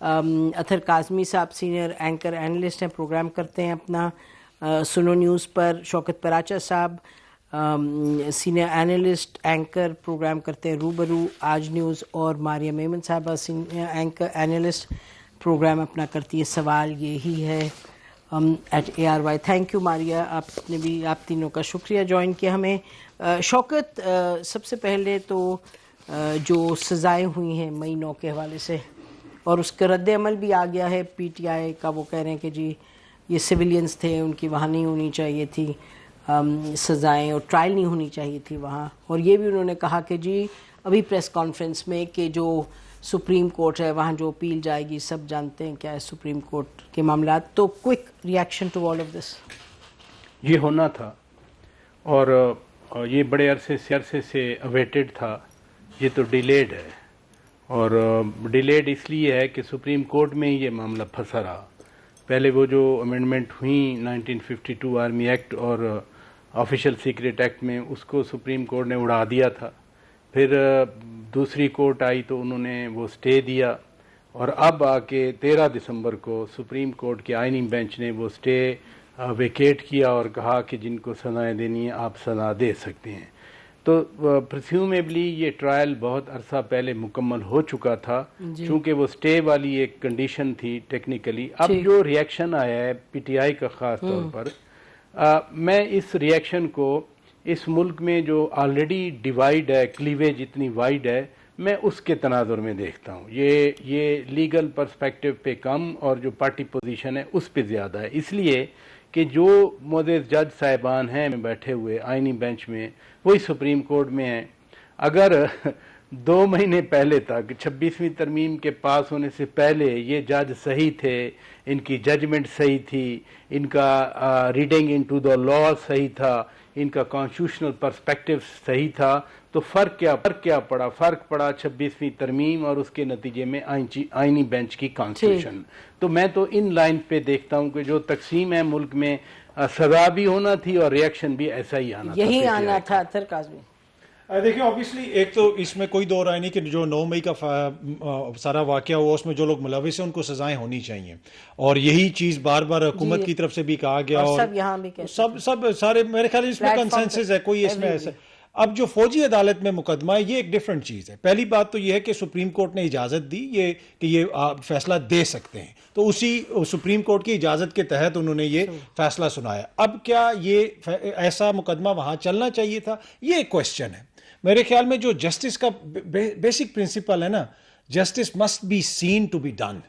اطہر کاظمی صاحب senior anchor analyst ہیں، programme کرتے ہیں اپنا سنو نیوز پر. شوکت پراچا صاحب سینئر اینالسٹ اینکر پروگرام کرتے ہیں روبرو آج نیوز. اور ماریہ میمن صاحبہ سینئر اینکر اینالسٹ پروگرام اپنا کرتی ہے سوال یہی ہے at ARY. Thank you Maria, آپ نے بھی، آپ تینوں کا شکریہ جوائن کیا ہمیں. شوکت، سب سے پہلے تو جو سزائیں ہوئی ہیں مئی 9 کے حوالے سے اور اس کا رد عمل بھی آ گیا ہے PTI کا، وہ کہہ رہے ہیں کہ جی یہ سویلینز تھے، ان کی وہاں نہیں ہونی چاہیے تھی سزائیں، اور ٹرائل نہیں ہونی چاہیے تھی وہاں. اور یہ بھی انہوں نے کہا کہ جی ابھی پریس کانفرنس میں کہ جو سپریم کورٹ ہے وہاں جو اپیل جائے گی، سب جانتے ہیں کیا ہے سپریم کورٹ کے معاملات. تو quick reaction to all of this. یہ ہونا تھا اور یہ بڑے عرصے سے اویٹڈ تھا. یہ تو ڈیلیڈ ہے، اور ڈیلیڈ اس لیے ہے کہ سپریم کورٹ میں یہ معاملہ پھنسا رہا. پہلے وہ جو امینڈمنٹ ہوئیں 1952 آرمی ایکٹ اور آفیشیل سیکریٹ ایکٹ میں، اس کو سپریم کورٹ نے اڑا دیا تھا. پھر دوسری کورٹ آئی تو انہوں نے وہ سٹے دیا، اور اب آ کے 13 دسمبر کو سپریم کورٹ کے آئینی بینچ نے وہ سٹے ویکیٹ کیا اور کہا کہ جن کو سزائیں دینی ہیں آپ سزا دے سکتے ہیں. تو پرسیومیبلی یہ ٹرائل بہت عرصہ پہلے مکمل ہو چکا تھا، چونکہ وہ سٹے والی ایک کنڈیشن تھی ٹیکنیکلی. اب جو ریئیکشن آیا ہے PTI کا خاص طور پر، میں اس ریئیکشن کو اس ملک میں جو آلریڈی ڈیوائیڈ ہے، کلیویج اتنی وائڈ ہے، میں اس کے تناظر میں دیکھتا ہوں. یہ لیگل پرسپیکٹو پہ کم اور جو پارٹی پوزیشن ہے اس پہ زیادہ ہے. اس لیے کہ جو معزز جج صاحبان ہیں بیٹھے ہوئے آئینی بینچ میں، وہی سپریم کورٹ میں ہیں. اگر 2 مہینے پہلے تک 26ویں ترمیم کے پاس ہونے سے پہلے یہ جج صحیح تھے، ان کی ججمنٹ صحیح تھی، ان کا ریڈنگ انٹو دا لا صحیح تھا، ان کا کانسٹیٹیوشنل پرسپیکٹو صحیح تھا، تو فرق کیا پڑا؟ فرق پڑا 26ویں ترمیم اور اس کے نتیجے میں آئینی بینچ کی کانسٹیٹیوشن. تو میں تو ان لائن پہ دیکھتا ہوں کہ جو تقسیم ہے ملک میں، سزا بھی ہونا تھی اور ریئیکشن بھی ایسا ہی آنا تھا. یہی آنا تھا. اطہر کاظمی دیکھیں آبویسلی ایک تو اس میں کوئی دو رائے نہیں کہ جو 9 مئی کا سارا واقعہ ہوا اس میں جو لوگ ملوث ہیں ان کو سزائیں ہونی چاہیے، اور یہی چیز بار بار حکومت کی طرف سے بھی کہا گیا، اور سب یہاں بھی سب سارے میرے خیال اس میں کنسنسس ہے، کوئی اس میں ایسا. اب جو فوجی عدالت میں مقدمہ ہے یہ ایک ڈیفرنٹ چیز ہے. پہلی بات تو یہ ہے کہ سپریم کورٹ نے اجازت دی کہ یہ فیصلہ دے سکتے ہیں، تو اسی سپریم کورٹ کی اجازت کے تحت انہوں نے یہ فیصلہ سنایا. اب کیا یہ ایسا مقدمہ وہاں چلنا چاہیے تھا، یہ ایک کوشچن ہے. میرے خیال میں جو جسٹس کا بیسک پرنسپل ہے نا، justice must be seen to be done,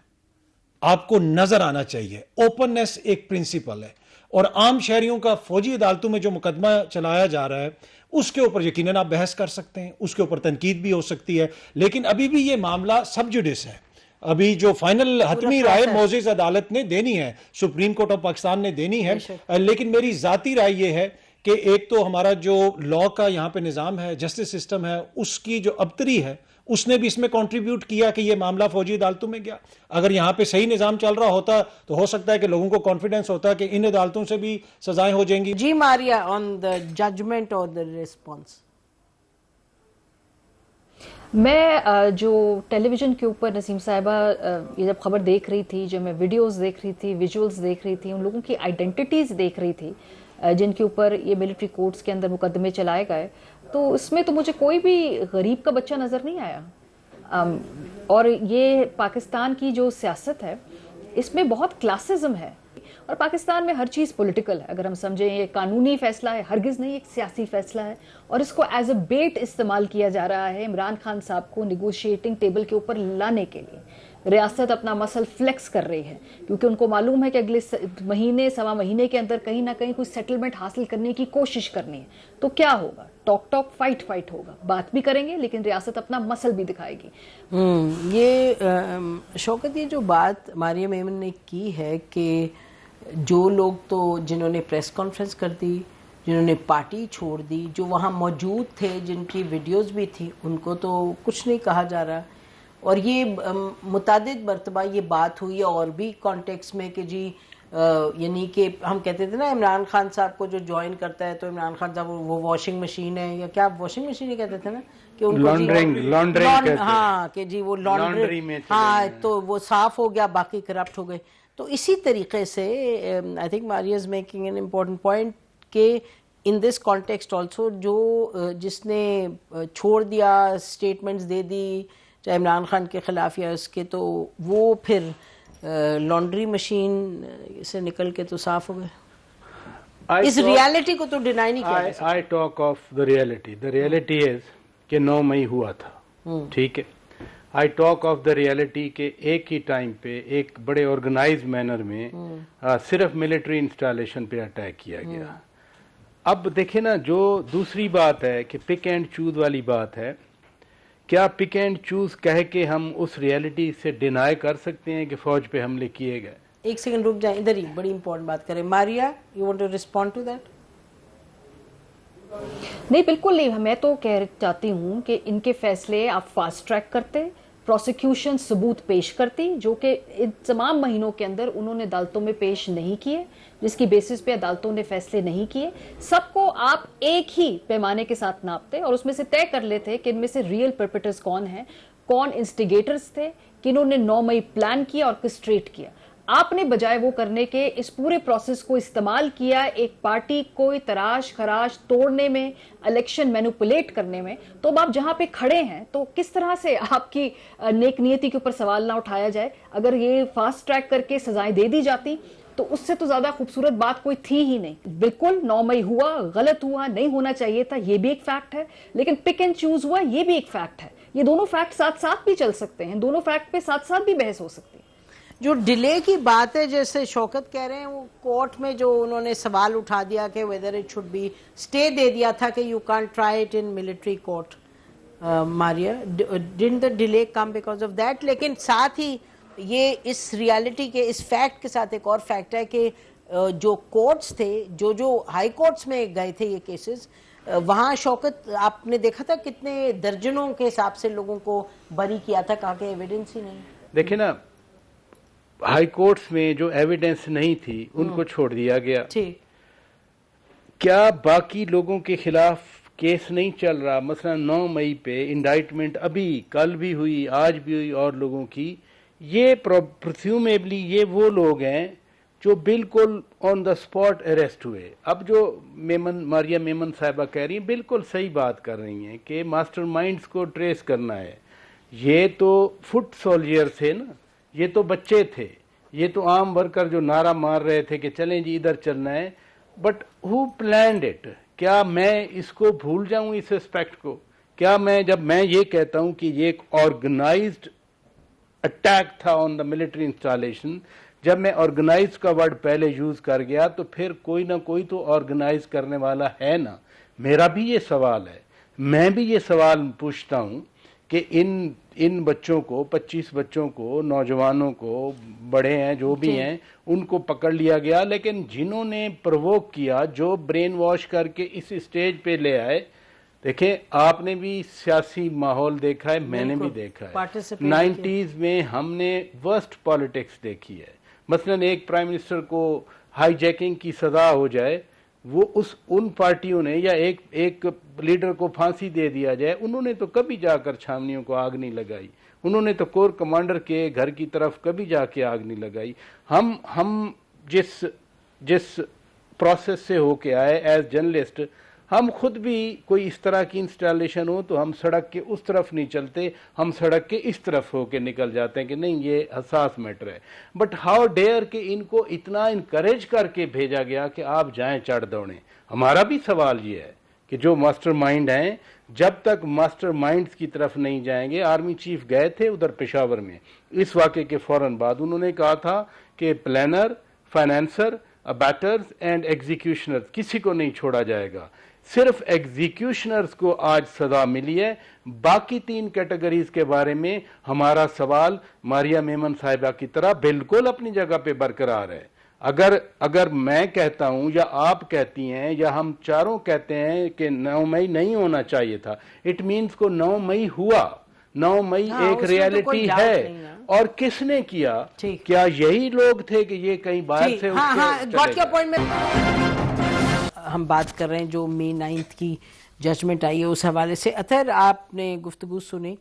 آپ کو نظر آنا چاہیے. اوپننس ایک پرنسپل ہے، اور عام شہریوں کا فوجی عدالتوں میں جو مقدمہ چلایا جا رہا ہے اس کے اوپر یقیناً آپ بحث کر سکتے ہیں، اس کے اوپر تنقید بھی ہو سکتی ہے، لیکن ابھی بھی یہ معاملہ سب جوڈس ہے. ابھی جو فائنل حتمی رائے معزز عدالت نے دینی ہے، سپریم کورٹ آف پاکستان نے دینی ہے. لیکن میری ذاتی رائے یہ ہے کہ ایک تو ہمارا جو لا کا یہاں پہ نظام ہے، جسٹس سسٹم ہے، اس کی جو ابتری ہے اس نے بھی اس میں کنٹریبیوٹ کیا کہ یہ معاملہ فوجی عدالتوں میں گیا. اگر یہاں پہ صحیح نظام چل رہا ہوتا تو ہو سکتا ہے کہ لوگوں کو کانفیڈنس ہوتا کہ ان عدالتوں سے بھی سزائیں ہو جائیں گی. جی ماریہ، آن دا ججمنٹ اور دا ریسپانس. میں جو ٹیلی ویژن کے اوپر نسیم صاحبہ یہ جب خبر دیکھ رہی تھی، جب میں ویڈیوز دیکھ رہی تھی، ویژولز دیکھ رہی تھی، ان لوگوں کی آئیڈینٹیٹیز دیکھ رہی تھی جن کے اوپر یہ ملٹری کورٹس کے اندر مقدمے چلائے گئے، تو اس میں تو مجھے کوئی بھی غریب کا بچہ نظر نہیں آیا. اور یہ پاکستان کی جو سیاست ہے اس میں بہت کلاسزم ہے، اور پاکستان میں ہر چیز پولیٹیکل ہے. اگر ہم سمجھیں یہ قانونی فیصلہ ہے، ہرگز نہیں، ایک سیاسی فیصلہ ہے، اور اس کو ایز اے بیٹ استعمال کیا جا رہا ہے عمران خان صاحب کو نیگوشیٹنگ ٹیبل کے اوپر لانے کے لیے. ریاست اپنا مسل فلیکس کر رہی ہے کیونکہ ان کو معلوم ہے کہ اگلے مہینے سوا مہینے کے اندر کہیں نہ کہیں کوئی سیٹلمنٹ حاصل کرنے کی کوشش کرنی ہے. تو کیا ہوگا؟ ٹاک فائٹ ہوگا، بات بھی کریں گے لیکن ریاست اپنا مسل بھی دکھائے گی. یہ شوکت، یہ جو بات ماریہ میمن نے کی ہے کہ جو لوگ تو جنہوں نے پریس کانفرنس کر دی، جنہوں نے پارٹی چھوڑ دی، جو وہاں موجود تھے، جن کی ویڈیوز بھی تھی، ان کو تو کچھ نہیں کہا جا رہا. اور یہ متعدد مرتبہ یہ بات ہوئی ہے اور بھی کانٹیکس میں کہ جی یعنی کہ ہم کہتے تھے نا عمران خان صاحب کو جو جوائن کرتا ہے تو عمران خان صاحب وہ واشنگ مشین ہے، یا کیا واشنگ مشین ہی کہتے تھے نا، کہ ان کو لانڈرنگ ہاں کہ جی وہ لانڈری میں ہاں تو وہ صاف ہو گیا باقی کرپٹ ہو گئے. تو اسی طریقے سے I think Maria is making an important point کہ ان دس کانٹیکسٹ آلسو جو جس نے چھوڑ دیا اسٹیٹمنٹس دے دی چاہے عمران خان کے خلاف یا اس کے تو وہ پھر لانڈری مشین سے نکل کے تو صاف ہو گئے. اس ریالٹی کو تو ڈینائی نہیں کیا. I talk of the reality is کہ 9 مئی ہوا تھا, ٹھیک ہے. I talk of the reality کہ ایک ہی ٹائم پہ ایک بڑے آرگنائز مینر میں صرف ملٹری انسٹالیشن پہ اٹیک کیا گیا. اب دیکھیں نا, جو دوسری بات ہے کہ پک اینڈ چوز والی بات ہے, کیا پک اینڈ چوز کہہ کے ہم اس ریالٹی سے ڈینائی کر سکتے ہیں کہ فوج پہ حملے کیے گئے؟ ایک سیکنڈ رک جائیں, ادھر ہی بڑی امپورٹنٹ بات کریں. Maria, you want to respond to that? نہیں بالکل نہیں, میں تو کہہ چاہتی ہوں کہ ان کے فیصلے آپ فاسٹ ٹریک کرتے, پروسیکیوشن ثبوت پیش کرتی جو کہ ان تمام مہینوں کے اندر انہوں نے عدالتوں میں پیش نہیں کیے, جس کی بیسس پہ عدالتوں نے فیصلے نہیں کیے. سب کو آپ ایک ہی پیمانے کے ساتھ ناپتے اور اس میں سے طے کر لیتے کہ ان میں سے ریئل پرپیٹرز کون ہیں, کون انسٹیگیٹرز تھے, کنہوں نے 9 مئی پلان کیا اور کسٹریٹ کیا. آپ نے بجائے وہ کرنے کے اس پورے پروسیس کو استعمال کیا ایک پارٹی کو تراش خراش توڑنے میں, الیکشن مینوپولیٹ کرنے میں. تو اب آپ جہاں پہ کھڑے ہیں تو کس طرح سے آپ کی نیک نیتی کے اوپر سوال نہ اٹھایا جائے؟ اگر یہ فاسٹ ٹریک کر کے سزائیں دے دی جاتی تو اس سے تو زیادہ خوبصورت بات کوئی تھی ہی نہیں. بالکل 9 مئی ہوا, غلط ہوا, نہیں ہونا چاہیے تھا, یہ بھی ایک فیکٹ ہے. لیکن پک اینڈ چوز ہوا, یہ بھی ایک فیکٹ ہے. یہ دونوں فیکٹ ساتھ ساتھ بھی چل سکتے ہیں, دونوں فیکٹ پہ ساتھ ساتھ بھی بحث ہو سکتی ہے. جو ڈیلے کی بات ہے, جیسے شوکت کہہ رہے ہیں, وہ کورٹ میں جو انہوں نے سوال اٹھا دیا کہ whether it should be stay دے دیا تھا کہ you can't try it in military court. Maria, didn't the delay come because of that? لیکن ساتھ ہی یہ اس ریالٹی کے اس فیکٹ کے ساتھ ایک اور فیکٹ ہے کہ جو کورٹس تھے, جو ہائی کورٹس میں گئے تھے یہ کیسز, وہاں شوکت آپ نے دیکھا تھا کتنے درجنوں کے حساب سے لوگوں کو بری کیا تھا, کہا کہ ایویڈنس ہی نہیں. دیکھیں نا, ہائی کورٹس میں جو ایویڈنس نہیں تھی ان کو چھوڑ دیا گیا. کیا باقی لوگوں کے خلاف کیس نہیں چل رہا؟ مثلا 9 مئی پہ انڈائٹمنٹ ابھی کل بھی ہوئی, آج بھی ہوئی اور لوگوں کی. یہ پرسیومیبلی یہ وہ لوگ ہیں جو بالکل آن دا اسپاٹ اریسٹ ہوئے. اب جو ماریا میمن صاحبہ کہہ رہی ہیں بالکل صحیح بات کر رہی ہیں کہ ماسٹر مائنڈز کو ٹریس کرنا ہے. یہ تو فٹ سولجر تھے نا, یہ تو بچے تھے, یہ تو عام ورکر جو نعرہ مار رہے تھے کہ چلیں جی ادھر چلنا ہے. But who planned it? کیا میں اس کو بھول جاؤں اس اسپیکٹ کو؟ کیا میں جب میں یہ کہتا ہوں کہ یہ ایک آرگنائزڈ اٹیک تھا آن دا ملٹری انسٹالیشن, جب میں آرگنائز کا ورڈ پہلے یوز کر گیا تو پھر کوئی نہ کوئی تو آرگنائز کرنے والا ہے نا. میرا بھی یہ سوال ہے, میں بھی یہ سوال پوچھتا ہوں کہ ان بچوں کو, 25 بچوں کو, نوجوانوں کو, بڑے ہیں جو بھی ہیں, ان کو پکڑ لیا گیا, لیکن جنہوں نے پرووک کیا, جو برین واش کر کے اس اسٹیج پہ لے آئے. دیکھیں آپ نے بھی سیاسی ماحول دیکھا ہے, میں نے بھی دیکھا ہے. 90s میں ہم نے ورسٹ پالیٹکس دیکھی ہے. مثلا ایک پرائم منسٹر کو ہائی جیکنگ کی سزا ہو جائے, وہ ان پارٹیوں نے, یا ایک لیڈر کو پھانسی دے دیا جائے, انہوں نے تو کبھی جا کر چھاونیوں کو آگ نہیں لگائی, انہوں نے تو کور کمانڈر کے گھر کی طرف کبھی جا کے آگ نہیں لگائی. ہم جس پروسیس سے ہو کے آئے ایز جرنلسٹ, ہم خود بھی کوئی اس طرح کی انسٹالیشن ہو تو ہم سڑک کے اس طرف نہیں چلتے, ہم سڑک کے اس طرف ہو کے نکل جاتے ہیں کہ نہیں یہ حساس میٹر ہے. بٹ ہاؤ ڈیئر کہ ان کو اتنا انکریج کر کے بھیجا گیا کہ آپ جائیں چڑھ دوڑیں. ہمارا بھی سوال یہ ہے کہ جو ماسٹر مائنڈ ہیں, جب تک ماسٹر مائنڈز کی طرف نہیں جائیں گے. آرمی چیف گئے تھے ادھر پشاور میں اس واقعے کے فوراً بعد, انہوں نے کہا تھا کہ پلانر, فائنانسر, ابیٹرز اینڈ ایگزیکیوشنرز کسی کو نہیں چھوڑا جائے گا. صرف ایگزیکیوشنرز کو آج سزا ملی ہے, باقی 3 کیٹیگریز کے بارے میں ہمارا سوال ماریا میمن صاحبہ کی طرح بالکل اپنی جگہ پہ برقرار ہے. اگر میں کہتا ہوں یا آپ کہتی ہیں یا ہم چاروں کہتے ہیں کہ 9 مئی نہیں ہونا چاہیے تھا, اٹ مینز کو 9 مئی ہوا. 9 مئی ایک ریالٹی ہے, اور کس نے کیا؟ کیا یہی لوگ تھے کہ یہ کہیں باہر سے ہم بات کر رہے ہیں جو مئی 9 کی ججمنٹ آئی ہے اس حوالے سے. اطہر آپ نے گفتگو سنی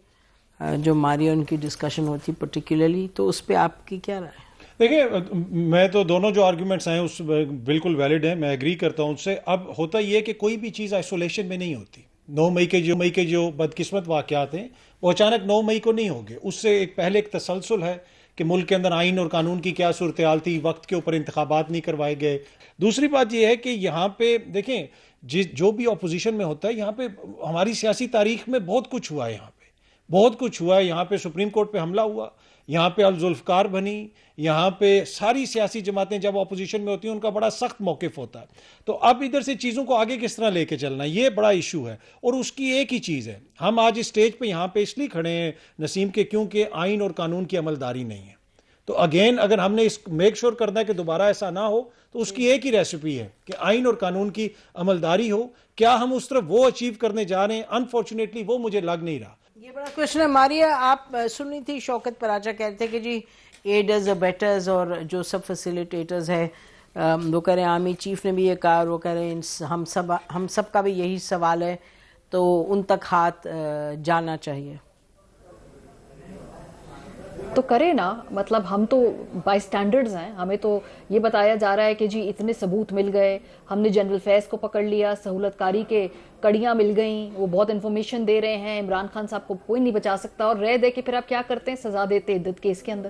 جو ماریا ان کی ڈسکشن ہوتی پرٹیکولرلی, تو اس پہ آپ کی کیا رائے؟ دیکھیں میں تو دونوں جو آرگیومنٹس ہیں اس بالکل ویلڈ ہیں, میں ایگری کرتا ہوں اس سے. اب ہوتا یہ ہے کہ کوئی بھی چیز آئسولیشن میں نہیں ہوتی. 9 مئی کے جو بدقسمت واقعات ہیں وہ اچانک 9 مئی کو نہیں ہو گئے. اس سے پہلے ایک تسلسل ہے کہ ملک کے اندر آئین اور قانون کی کیا صورتحال تھی, وقت کے اوپر انتخابات نہیں کروائے گئے. دوسری بات یہ ہے کہ یہاں پہ دیکھیں جو بھی اپوزیشن میں ہوتا ہے, یہاں پہ ہماری سیاسی تاریخ میں بہت کچھ ہوا ہے, یہاں پہ بہت کچھ ہوا ہے. یہاں پہ سپریم کورٹ پہ حملہ ہوا, یہاں پہ الذوالفقار بنی, یہاں پہ ساری سیاسی جماعتیں جب اپوزیشن میں ہوتی ہیں ان کا بڑا سخت موقف ہوتا ہے. تو اب ادھر سے چیزوں کو آگے کس طرح لے کے چلنا, یہ بڑا ایشو ہے. اور اس کی ایک ہی چیز ہے, ہم آج اس اسٹیج پہ یہاں پہ اس لیے کھڑے ہیں نسیم کے, کیونکہ آئین اور قانون کی عملداری نہیں ہے. تو اگین اگر ہم نے اس میک شور کرنا ہے کہ دوبارہ ایسا نہ ہو, تو اس کی ایک ہی ریسیپی ہے کہ آئین اور قانون کی عملداری ہو. کیا ہم اس طرف وہ اچیو کرنے جا رہے ہیں؟ انفارچونیٹلی وہ مجھے لگ نہیں رہا. یہ بڑا کوشچن ہے. ماریا آپ سن رہی تھی شوکت پراچا کہتے ہیں کہ جی ایڈرز بیٹرز اور جو سب فیسیلیٹیٹرز ہیں وہ کہہ رہے ہیں, آرمی چیف نے بھی یہ کہا, اور وہ کہہ رہے ہیں ہم سب کا بھی یہی سوال ہے, تو ان تک ہاتھ جانا چاہیے. تو کرے نا, مطلب ہم تو بائی سٹینڈرڈز ہیں, ہمیں تو یہ بتایا جا رہا ہے کہ جی اتنے ثبوت مل گئے, ہم نے جنرل فیض کو پکڑ لیا, سہولت کاری کے کڑیاں مل گئیں, وہ بہت انفارمیشن دے رہے ہیں, عمران خان صاحب کو کوئی نہیں بچا سکتا. اور رہ دے کے پھر آپ کیا کرتے ہیں, سزا دیتے عدت کیس کے اندر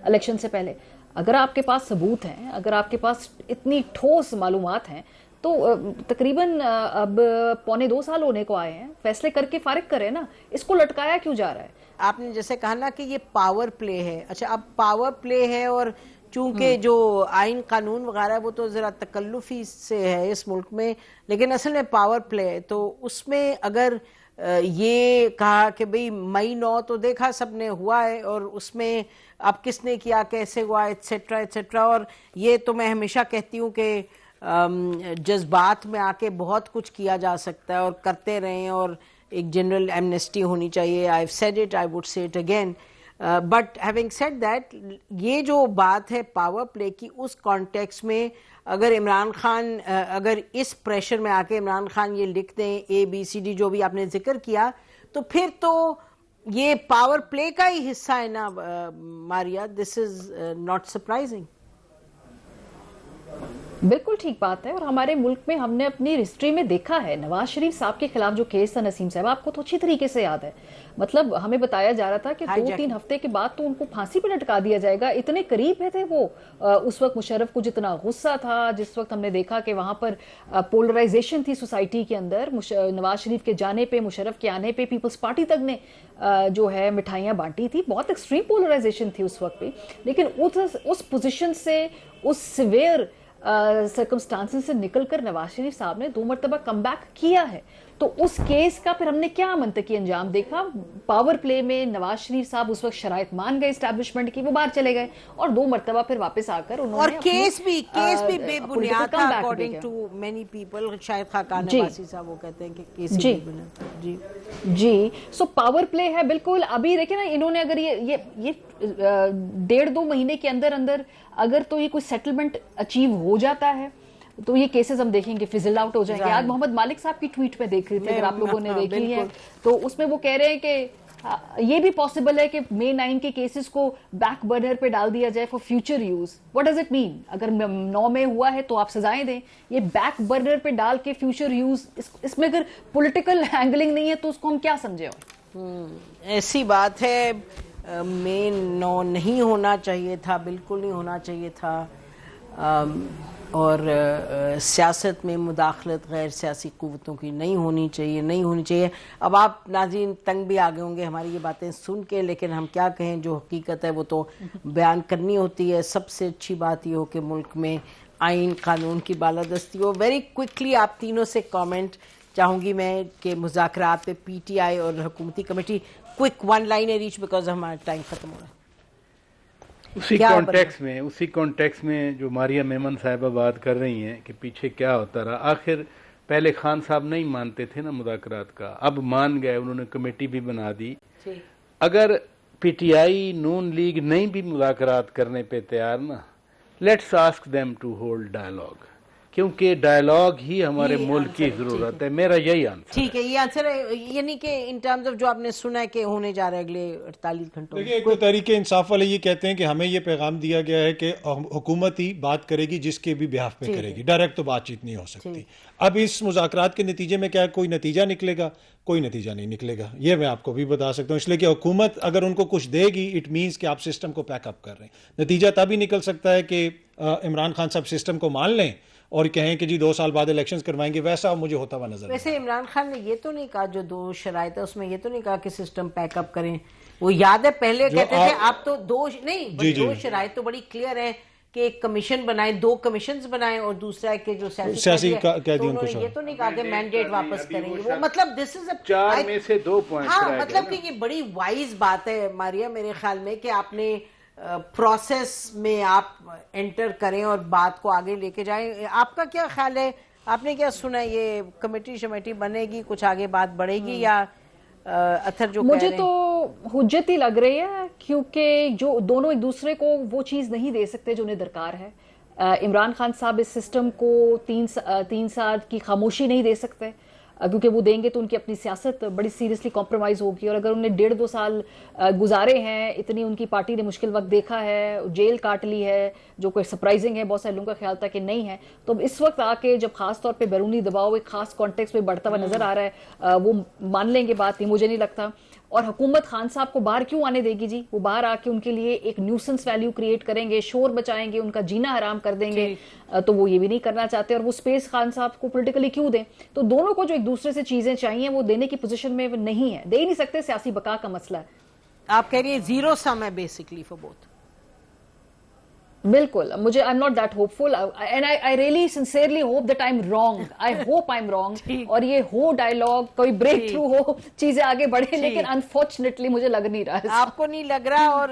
الیکشن سے پہلے. اگر آپ کے پاس ثبوت ہیں, اگر آپ کے پاس اتنی ٹھوس معلومات ہیں, تو تقریباً اب 1.25 سال ہونے کو آئے ہیں, فیصلے کر کے فارغ کریں نا, اس کو لٹکایا کیوں جا رہا ہے؟ آپ نے جیسے کہا نا کہ یہ پاور پلے ہے. اچھا اب پاور پلے ہے, اور چونکہ جو آئین قانون وغیرہ ہے وہ تو ذرا تکلفی سے ہے اس ملک میں, لیکن اصل میں پاور پلے ہے. تو اس میں اگر یہ کہا کہ بھئی مئی 9 تو دیکھا سب نے ہوا ہے, اور اس میں اب کس نے کیا, کیسے ہوا, ایٹسیٹرا ایٹسیٹرا. اور یہ تو میں ہمیشہ کہتی ہوں کہ جذبات میں آ کے بہت کچھ کیا جا سکتا ہے, اور کرتے رہیں, اور ایک جنرل ایمنسٹی ہونی چاہیے. I've said it, I would say it again. But having said that, یہ جو بات ہے پاور پلے کی, اس کانٹیکس میں اگر عمران خان اگر اس پریشر میں آ کے عمران خان یہ لکھ دیں ABCD جو بھی آپ نے ذکر کیا, تو پھر تو یہ پاور پلے کا ہی حصہ ہے نا ماریا. دس از ناٹ سرپرائزنگ. بالکل ٹھیک بات ہے. اور ہمارے ملک میں ہم نے اپنی ہسٹری میں دیکھا ہے, نواز شریف صاحب کے خلاف جو کیس تھا نسیم صاحب, آپ کو تو اچھی طریقے سے یاد ہے, مطلب ہمیں بتایا جا رہا تھا کہ 2-3 ہفتے کے بعد تو ان کو پھانسی پہ لٹکا دیا جائے گا. اتنے قریب تھے وہ. اس وقت مشرف کو جتنا غصہ تھا, جس وقت ہم نے دیکھا کہ وہاں پر پولرائزیشن تھی سوسائٹی کے اندر, نواز شریف کے جانے پہ, مشرف کے آنے پہ پیپلز پارٹی تک نے جو ہے مٹھائیاں بانٹی تھی. بہت ایکسٹریم پولرائزیشن تھی اس وقت پہ, لیکن اس پوزیشن سے, اس سیویئر سرکمسٹانسز سے نکل کر نواز شریف صاحب نے 2 مرتبہ کم بیک کیا ہے. تو اس کیس کا پھر ہم نے کیا منطقی انجام دیکھا, پاور پلے میں نواز شریف صاحب اس وقت شرائط مان گئے اسٹیبلشمنٹ کی, وہ باہر چلے گئے, اور 2 مرتبہ پھر واپس آ کر انہوں نے, اور کیس بھی بے بنیاد تھا اکارڈنگ ٹو مینی پیپل. شاید خاقان عباسی صاحب وہ کہتے ہیں کہ کیس بے بنیاد تھا. جی جی, سو پاور پلے ہے بالکل. ابھی دیکھیں نا, انہوں نے اگر یہ 1.5-2 مہینے کے اندر اگر تو یہ کوئی سیٹلمنٹ اچیو ہو جاتا ہے, تو یہ کیسز ہم دیکھیں گے فزل آؤٹ ہو جائیں گے. آج محمد مالک صاحب کی ٹویٹ میں دیکھ رہی تھی, اگر آپ لوگوں نے دیکھی ہے تو اس میں وہ کہہ رہے ہیں کہ یہ بھی پاسبل ہے کہ May 9 کے کیسز کو بیک برنر پہ ڈال دیا جائے for future use. What does it mean? اگر 9 میں ہوا ہے تو آپ سزائیں دیں, یہ بیک برنر پہ ڈال کے فیوچر یوز, اس میں اگر پولیٹیکل اینگلنگ نہیں ہے تو اس کو ہم کیا سمجھے؟ ایسی بات ہے, May 9 نہیں ہونا چاہیے تھا, بالکل نہیں ہونا چاہیے تھا. اور سیاست میں مداخلت غیر سیاسی قوتوں کی نہیں ہونی چاہیے. اب آپ ناظرین تنگ بھی آگے ہوں گے ہماری یہ باتیں سن کے, لیکن ہم کیا کہیں, جو حقیقت ہے وہ تو بیان کرنی ہوتی ہے. سب سے اچھی بات یہ ہو کہ ملک میں آئین قانون کی بالادستی ہو. ویری کوئکلی آپ تینوں سے کامنٹ چاہوں گی میں کہ مذاکرات پہ PTI اور حکومتی committee, quick 1 line each because ہمارا ٹائم ختم ہو رہا ہے. اسی کانٹیکس میں جو ماریا میمن صاحبہ بات کر رہی ہیں کہ پیچھے کیا ہوتا رہا. آخر پہلے خان صاحب نہیں مانتے تھے نا مذاکرات کا, اب مان گئے, انہوں نے کمیٹی بھی بنا دی. اگر PTI نون لیگ نہیں بھی مذاکرات کرنے پہ تیار نا, let's ask them to hold dialogue, کیونکہ ڈائلاگ ہی ہمارے ملک کی ضرورت ہے. میرا یہی آنسر. ٹھیک ہے, یہ آنسر ہے, یعنی کہ ان ٹرمز آف جو آپ نے سنا ہے کہ ہونے جا رہا ہے اگلے 48 گھنٹوں میں. دیکھیں, ایک تو تحریک انصاف والے یہ کہتے ہیں کہ ہمیں یہ پیغام دیا گیا ہے کہ حکومت ہی بات کرے گی جس کے بھی بیہاف پہ کرے گی, ڈائریکٹ تو بات چیت نہیں ہو سکتی. اب اس مذاکرات کے نتیجے میں کیا کوئی نتیجہ نکلے گا؟ کوئی نتیجہ نہیں نکلے گا, یہ میں آپ کو بھی بتا سکتا ہوں. اس لیے کہ حکومت اگر ان کو کچھ دے گی اٹ مینس کہ آپ سسٹم کو پیک اپ کر رہے ہیں. نتیجہ تب ہی نکل سکتا ہے کہ عمران خان صاحب سسٹم کو مان لیں اور کہیں کہ جی 2 سال بعد الیکشنز کروائیں گے. ویسا مجھے ہوتا ہوا نظر. ویسے عمران خان نے یہ تو نہیں کہا, جو 2 شرائط ہے اس میں یہ تو نہیں کہا کہ سسٹم پیک اپ کریں. وہ یاد ہے پہلے کہتے تھے آپ تو 2 شرائط تو بڑی کلیئر ہے کہ ایک کمیشن بنائیں, 2 کمیشنز بنائیں, اور دوسرا ہے کہ جو سیاسی یہ تو نہیں کہا کہ مینڈیٹ واپس کریں گے. وہ مطلب دس از 4 میں سے 2 پوائنٹ. ہاں, مطلب کہ یہ بڑی وائز بات ہے ماریا میرے خیال میں کہ آپ نے پروسیس میں آپ انٹر کریں اور بات کو آگے لے کے جائیں. آپ کا کیا خیال ہے, آپ نے کیا سنا ہے, یہ کمیٹی بنے گی, کچھ آگے بات بڑھے گی, یا اتھر جو مجھے تو حجت ہی لگ رہی ہے, کیونکہ جو دونوں ایک دوسرے کو وہ چیز نہیں دے سکتے جو انہیں درکار ہے. عمران خان صاحب اس سسٹم کو 3 سال کی خاموشی نہیں دے سکتے, کیونکہ وہ دیں گے تو ان کی اپنی سیاست بڑی سیریسلی کمپرومائز ہوگی. اور اگر انہوں نے 1.5-2 سال گزارے ہیں, اتنی ان کی پارٹی نے مشکل وقت دیکھا ہے, جیل کاٹ لی ہے, جو کوئی سرپرائزنگ ہے, بہت سارے لوگوں کا خیال تھا کہ نہیں ہے, تو اب اس وقت آ کے جب خاص طور پہ بیرونی دباؤ ایک خاص کانٹیکس میں بڑھتا ہوا نظر آ رہا ہے, وہ مان لیں گے بات, نہیں مجھے نہیں لگتا. اور حکومت خان صاحب کو باہر کیوں آنے دے گی جی؟ وہ باہر آ کے ان کے لیے ایک نیوسنس ویلیو کریٹ کریں گے, شور بچائیں گے, ان کا جینا حرام کر دیں گے, تو وہ یہ بھی نہیں کرنا چاہتے. اور وہ سپیس خان صاحب کو پولیٹیکلی کیوں دیں؟ تو دونوں کو جو ایک دوسرے سے چیزیں چاہیے وہ دینے کی پوزیشن میں نہیں ہے, دے ہی نہیں سکتے, سیاسی بقا کا مسئلہ ہے. آپ کہہ رہی ہیں 0 sum ہے بیسکلی فور بوتھ. بالکل, مجھے I'm not that hopeful and I really sincerely hope that I'm wrong. I hope I'm wrong اور یہ ہو ڈائلاگ, کوئی بریک تھرو ہو, چیزیں آگے بڑھیں, لیکن انفارچونیٹلی مجھے لگ نہیں رہا. آپ کو نہیں لگ رہا, اور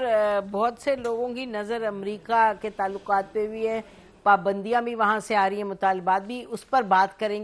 بہت سے لوگوں کی نظر امریکہ کے تعلقات پہ بھی ہے, پابندیاں بھی وہاں سے آ رہی ہیں, مطالبات بھی, اس پر بات کریں گے.